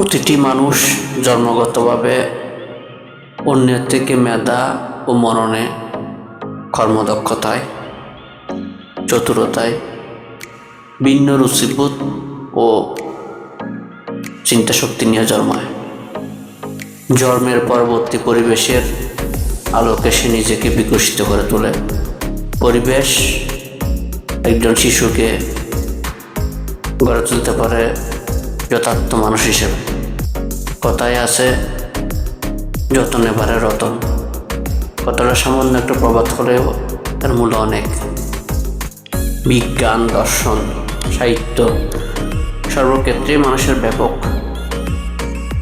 প্রতিটি মানুষ জন্মগতভাবে অন্যের থেকে মেধা ও মননে, কর্মদক্ষতায়, চতুরতায়, ভিন্ন রুচিবোধ ও চিন্তাশক্তি নিয়ে জন্মায়। জন্মের পরবর্তী পরিবেশের আলোকে সে নিজেকে বিকশিত করে তোলে। পরিবেশ একজন শিশুকে গড়ে তুলতে পারে যথার্থ মানুষ হিসেবে। কথায় আছে, যতনে পারে রতন। কথাটা সামান্য একটা প্রবাদ হলেও তার মূল্য অনেক। বিজ্ঞান, দর্শন, সাহিত্য সর্বক্ষেত্রে মানুষের ব্যাপক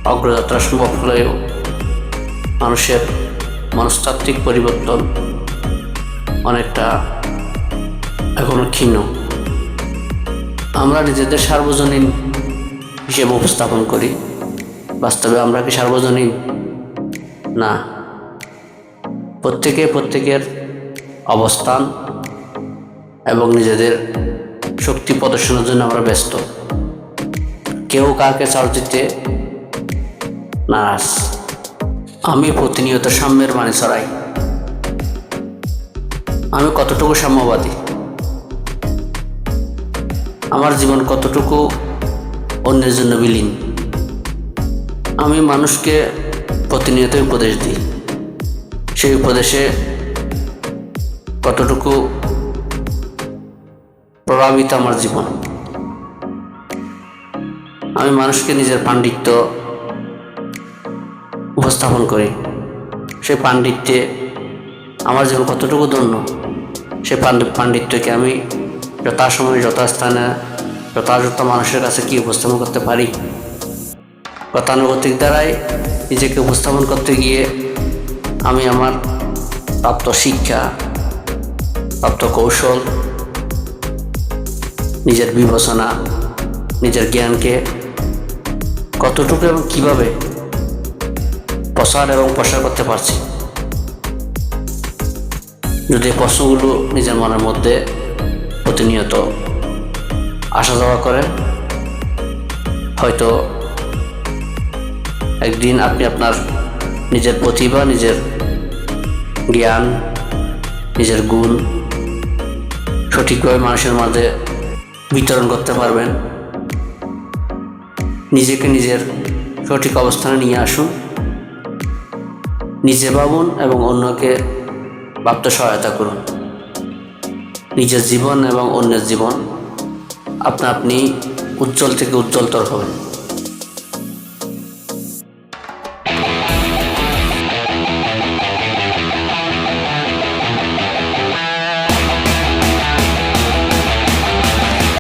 অগ্রযাত্রা সম্ভব হলেও মানুষের মনস্তাত্ত্বিক পরিবর্তন অনেকটা এখনো ক্ষীণ। আমরা নিজেদের সার্বজনীন হিসেবে উপস্থাপন করি, বাস্তবে আমরা কি সার্বজনীন? না। প্রত্যেকের অবস্থান এবং নিজেদের শক্তি প্রদর্শনের জন্য আমরা ব্যস্ত। কেউ কাউকে ছাড় দিতে নারাজ। আমি প্রতিনিয়ত সাম্যের বাণী ছড়াই। আমি কতটুকু সাম্যবাদী? আমার জীবন কতটুকু অন্যের জন্য বিলীন? আমি মানুষকে প্রতিনিয়ত উপদেশ দিই। সেই উপদেশে কতটুকু প্রভাবিত আমার জীবন? আমি মানুষকে নিজের পাণ্ডিত্য উপস্থাপন করি। সেই পাণ্ডিত্যে আমার জীবন কতটুকু ধন্য? সেই পাণ্ডিত্যকে আমি যথাসময়ে, যথাস্থানে, যথাযথ মানুষের কাছে কি উপস্থাপন করতে পারি? গতানুগতিক দ্বারাই নিজেকে উপস্থাপন করতে গিয়ে আমি আমার প্রাপ্ত শিক্ষা, প্রাপ্ত কৌশল, নিজের বিবেচনা, নিজের জ্ঞানকে কতটুকু এবং কীভাবে প্রসার এবং প্রসার করতে পারছি। যদি প্রশ্নগুলো নিজের মনের মধ্যে প্রতিনিয়ত আসা যাওয়া করে, হয়তো একদিন আপনি আপনার নিজের প্রতিভা, নিজের জ্ঞান, নিজের গুণ সঠিকভাবে মানুষের মাঝে বিতরণ করতে পারবেন। নিজেকে নিজের সঠিক অবস্থানে নিয়ে আসুন, নিজে ভাবুন এবং অন্যকে ভাবতে সহায়তা করুন। নিজের জীবন এবং অন্যের জীবন আপনা আপনি উজ্জ্বল থেকে উজ্জ্বলতর হবে।